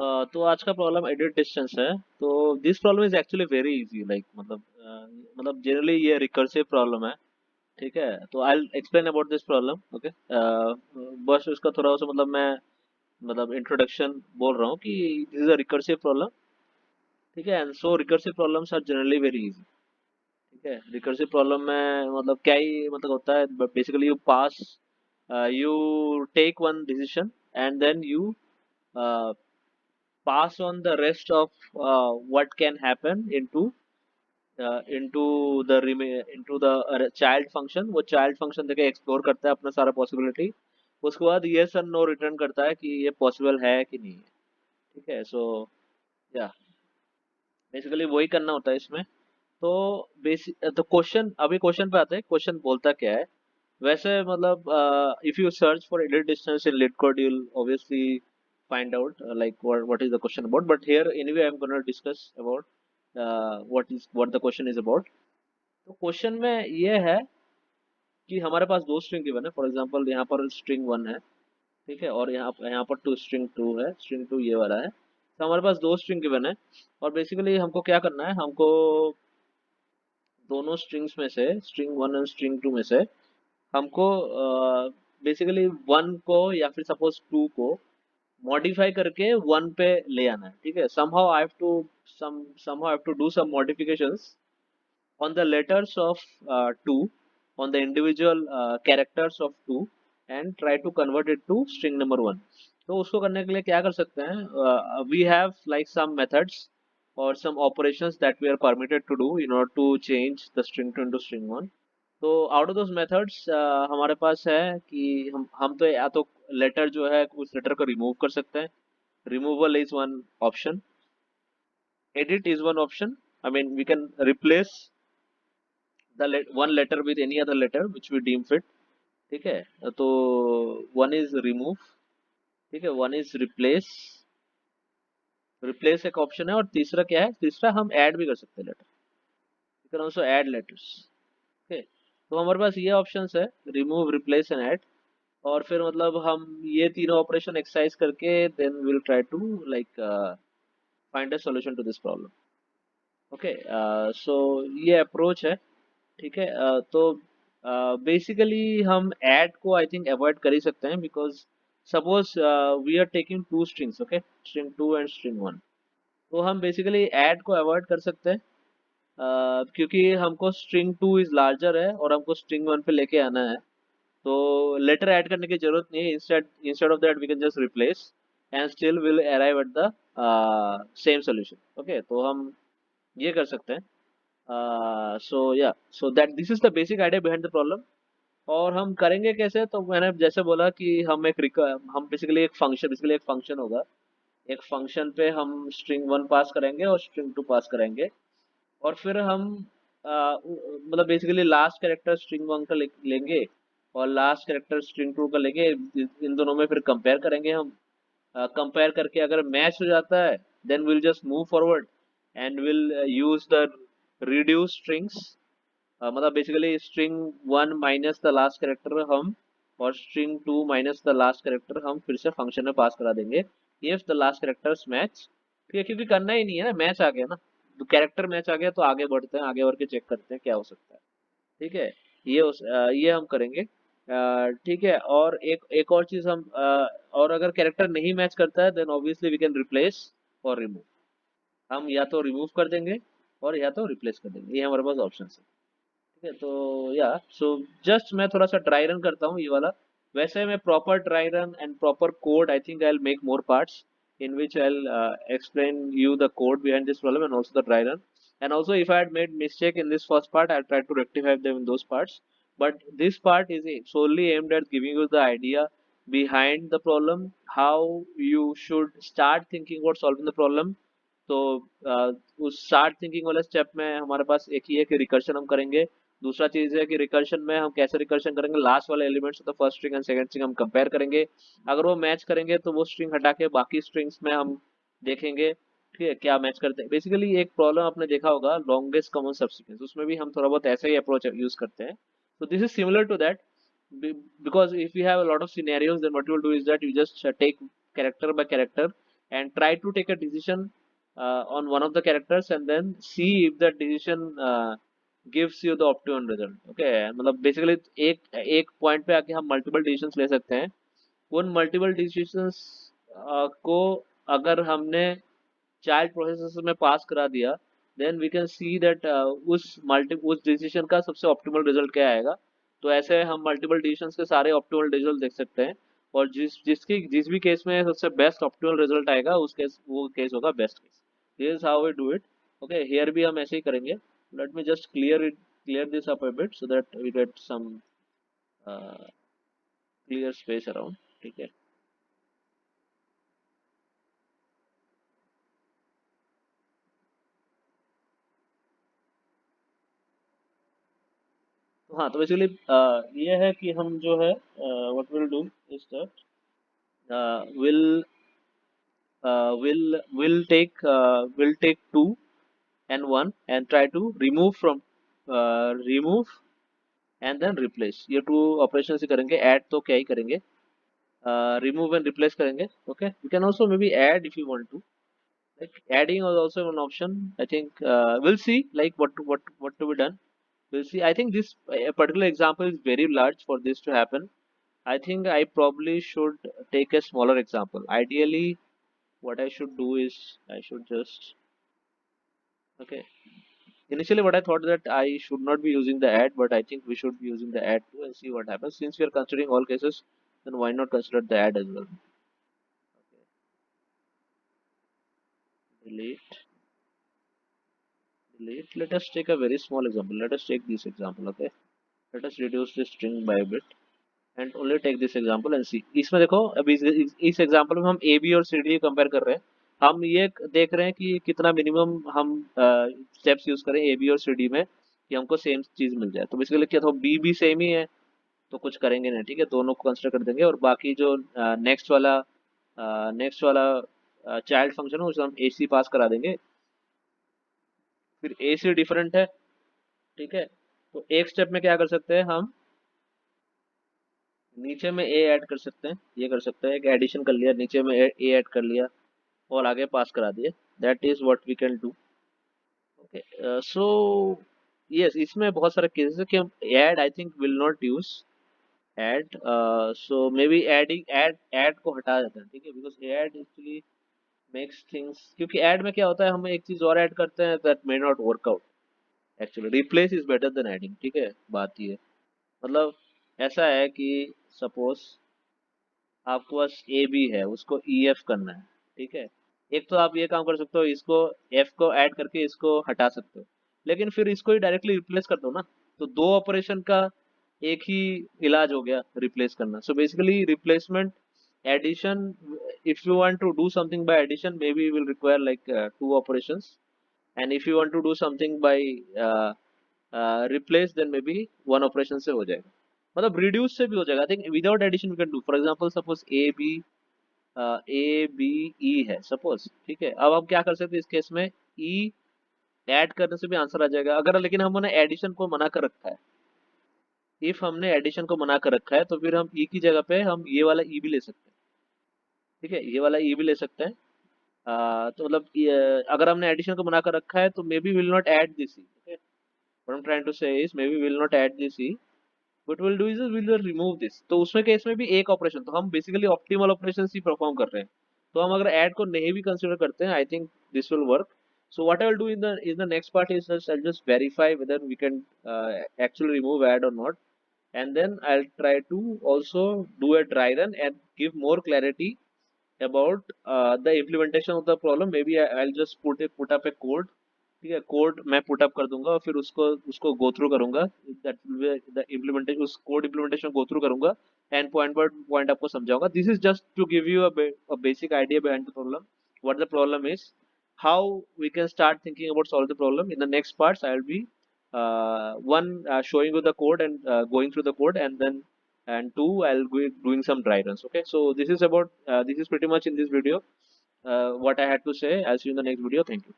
तो आज का प्रॉब्लम एडिट डिस्टेंस है। तो this problem is actually very easy, like मतलब जनरली ये रिकर्सिव प्रॉब्लम है। ठीक है, तो I explain about this problem. Okay, बस इसका थोड़ा सा मैं इंट्रोडक्शन बोल रहा हूँ कि this is a recursive problem. ठीक है, and so recursive problems are generally very easy. ठीक है, रिकर्सिव प्रॉब्लम में क्या ही होता है, basically you pass, you take one decision and then you pass on the rest of what can happen into the child function। वो child function देके explore करता है अपना सारा पॉसिबिलिटी। उसके बाद यस और नो रिटर्न करता है कि ये पॉसिबल है कि नहीं है। ठीक है, सो या बेसिकली वही करना होता है इसमें। तो बेसिक तो क्वेश्चन, अभी क्वेश्चन पे आते हैं। क्वेश्चन बोलता क्या है वैसे, if you search for edit distance in LeetCode you'll obviously find out like what is the question about, but here anyway I'm going to discuss about what the question is about। तो question में ये है कि हमारे पास दो string given है। For example यहाँ पर स्ट्रिंग वन है, ठीक है, और यहाँ पर टू स्ट्रिंग टू है। स्ट्रिंग टू ये वाला है। तो हमारे पास दो स्ट्रिंग गिवन है, और बेसिकली हमको क्या करना है, हमको दोनों स्ट्रिंग्स में से, स्ट्रिंग वन और स्ट्रिंग टू में से, हमको बेसिकली वन को या फिर सपोज टू को मॉडिफाई करके वन पे ले आना है। ठीक है, somehow I have to do some modifications on the letters of two, on the individual characters of two, and try to convert it to string number one। तो उसको करने के लिए क्या कर सकते हैं, we have like some methods or some operations that we are permitted to do in order to change the string two into string one। तो आउट ऑफ दोज मेथड्स हमारे पास है कि हम तो या तो लेटर जो है उस लेटर को रिमूव कर सकते हैं। Removal is one option, edit is one option. I mean we can replace the one letter with any other letter which we deem fit. ठीक है, तो वन इज रिमूव, ठीक है, वन इज रिप्लेस। रिप्लेस एक option है, और तीसरा क्या है, तीसरा हम ऐड भी कर सकते हैं letter. You can also add letters. Okay, तो हमारे पास ये ऑप्शंस है, रिमूव, रिप्लेस एंड ऐड। और फिर हम ये तीनों ऑपरेशन एक्सरसाइज करके then will try to like find a solution to this problem. Okay, so ये अप्रोच है। ठीक है, तो बेसिकली हम ऐड को आई थिंक अवॉइड कर ही सकते हैं, because suppose we are taking two strings. Okay, string two and string one. तो हम बेसिकली ऐड को अवॉइड कर सकते हैं, क्योंकि हमको स्ट्रिंग टू इज लार्जर है और हमको स्ट्रिंग वन पे लेके आना है। तो लेटर ऐड करने की जरूरत नहीं है। Instead of that we can just replace and still will arrive at the same solution. Okay, तो हम ये कर सकते हैं। So that this is the basic idea behind the problem. और हम करेंगे कैसे, तो मैंने जैसे बोला कि हम बेसिकली एक फंक्शन होगा। एक फंक्शन पे हम स्ट्रिंग वन पास करेंगे और स्ट्रिंग टू पास करेंगे, और फिर हम basically last character string one का लेंगे और लास्ट कैरेक्टर स्ट्रिंग टू का लेंगे। इन दोनों में फिर कंपेयर करेंगे हम। कंपेयर करके अगर मैच हो जाता है then will just move forward and will use the reduce strings. Basically string one minus the last character हम, और string two minus the last character हम फिर से फंक्शन में पास करा देंगे if the last characters match. ठीक है, क्योंकि करना ही नहीं है ना, मैच आ गया ना, तो कैरेक्टर मैच आ गया, तो आगे बढ़ते हैं, आगे बढ़ के चेक करते हैं क्या हो सकता है। ठीक है, ये हम करेंगे। ठीक है, और एक और चीज हम और अगर कैरेक्टर नहीं मैच करता है then obviously we can replace और रिमूव। हम या तो रिमूव कर देंगे और या तो रिप्लेस कर देंगे, ये हमारे पास ऑप्शन है। ठीक है, तो या सो जस्ट मैं थोड़ा सा ड्राई रन करता हूँ ये वाला। वैसे मैं proper dry run and proper code, I think I will make more parts in which I'll explain you the code behind this problem and also the dry run. And also, if I had made mistake in this first part, I'll try to rectify them in those parts. But this part is solely aimed at giving you the idea behind the problem, how you should start thinking about solving the problem। तो उस start thinking वाले step में हमारे पास एक ही है कि recursion हम करेंगे। दूसरा चीज है कि रिकर्शन में हम कैसे रिकर्शन करेंगे, लास्ट वाले elements of the first string and second string हम कंपेयर करेंगे। अगर वो मैच करेंगे तो वो स्ट्रिंग हटा के बाकी स्ट्रिंग्स में हम देखेंगे, ठीक है, क्या मैच करते हैं। बेसिकली एक प्रॉब्लम आपने देखा होगा लॉन्गेस्ट कॉमन सब्सिक्वेंस, उसमें भी हम थोड़ा बहुत ऐसा ही अप्रोच यूज करते हैं। तो this is similar to that, because if you have a lot of scenarios then what you will do is that you just take character by character and try to take a decision on one of the characters and then see if that decision gives you the optimum result. Okay, मतलब basically एक एक point पे आके हम multiple decisions ले सकते हैं. उन मल्टीपल डिसीजंस को अगर हमने चाइल्ड प्रोसेसर में पास करा दिया, then we can see that उस डिसीजन का सबसे ऑप्टिमल रिजल्ट क्या आएगा. तो ऐसे हम मल्टीपल डिसीजंस के सारे ऑप्टिमल रिजल्ट देख सकते हैं, और जिस भी केस में सबसे बेस्ट ऑप्टिमल रिजल्ट आएगा उस केस वो केस होगा best case. This is how we do it. Okay, here भी हम ऐसे ही करेंगे. Let me just clear this up a bit so that we get some clear space around. ठीक है. हाँ, तो बेसिकली ये है कि हम जो है what will do is that will will take two and one and try to remove and then replace. ये टू ऑपरेशन से करेंगे. ऐड तो क्या ही करेंगे, रिमूव एंड रिप्लेस करेंगे. Okay, you can also maybe add if you want to. Like adding is also one option. I think we'll see like what to be done. We'll see. I think this particular example is very large for this to happen. I think I probably should take a smaller example. Ideally, what I should do is I should just okay. Initially, what I thought that I should not be using the add, but I think we should be using the add too and see what happens. Since we are considering all cases, then why not consider the add as well? Okay. Delete, delete. Let us take a very small example. Let us take this example. Okay. Let us reduce this string by a bit and only take this example and see. इसमें देखो अभी इस example में हम A B और C D compare कर रहे हैं. हम ये देख रहे हैं कि कितना मिनिमम हम स्टेप्स यूज करें ए बी और सी डी में कि हमको सेम चीज मिल जाए. तो बेसिकली क्या था, बी भी सेम ही है तो कुछ करेंगे नहीं. ठीक है, दोनों को कंसिडर कर देंगे और बाकी जो नेक्स्ट वाला चाइल्ड फंक्शन है उसे हम ए सी पास करा देंगे. फिर ए सी डिफरेंट है. ठीक है, तो एक स्टेप में क्या कर सकते हैं हम, नीचे में ए ऐड कर सकते हैं. ये कर सकते हैं, एक एडिशन कर लिया, नीचे में ए ऐड कर लिया और आगे पास करा दिए. That is what we can do. Okay, so yes, इसमें बहुत सारे केसेस है कि हम add I think will not use add. So maybe add को हटा देते हैं. ठीक है, because add actually makes things, क्योंकि ऐड में क्या होता है हम एक चीज और ऐड करते हैं that may not work out. Actually replace is better than adding. ठीक है, बात ये मतलब ऐसा है कि सपोज आपके पास ए बी है, उसको ई एफ करना है. ठीक है, एक तो आप ये काम कर सकते हो, इसको एफ को ऐड करके इसको हटा सकते हो, लेकिन फिर इसको ही डायरेक्टली रिप्लेस कर दो ना. तो दो ऑपरेशन का एक ही इलाज हो गया, रिप्लेस करना. So basically replacement, addition, if you want to do something by addition maybe you will require like two operations, and if you want to do something by uh, replace then maybe one operation से हो जाएगा. मतलब reduce से भी हो जाएगा. I think without addition we can do. For example suppose A B E है suppose. ठीक है, अब हम क्या कर सकते हैं इस केस में, ई ऐड करने से भी आंसर आ जाएगा अगर, लेकिन हमने एडिशन को मना कर रखा है. इफ हमने एडिशन को मना कर रखा है तो फिर हम ई की जगह पे हम ये वाला ई भी ले सकते हैं. ठीक है, ये वाला ई भी ले सकते हैं. तो मतलब अगर हमने एडिशन को मना कर रखा है तो maybe will not add this E. What I am trying to say is maybe will not add this E, but will do is will remove this. तो उसमें केस में भी एक ऑपरेशन, तो हम बेसिकली ऑप्टिमल ऑपरेशन ही perform कर रहे हैं. तो हम अगर ऐड को नहीं भी कंसिडर करते हैं I think this will work. So what I will do in the next part is just I'll just verify whether we can actually remove add or not, and then I'll try to also do a dry run and give more clarity about the implementation of the problem. Maybe I'll just put up a code. ठीक है, code मैं put up कर दूंगा और फिर उसको उसको go through करूंगा. दैट द इम्प्लीमेंटेशन, उस कोड इम्प्लीमेंटेशन गो थ्रू करूंगा एंड पॉइंट बाय पॉइंट आपको समझाऊंगा. This is just to give you a basic idea behind the problem, what the problem is, how we can start thinking about solving the problem. In the next parts I will be showing you the code and going through the code, and then and two I'll be doing some dry runs. Okay, so this is about this is pretty much in this video what I had to say. I'll see you in the next video. Thank you.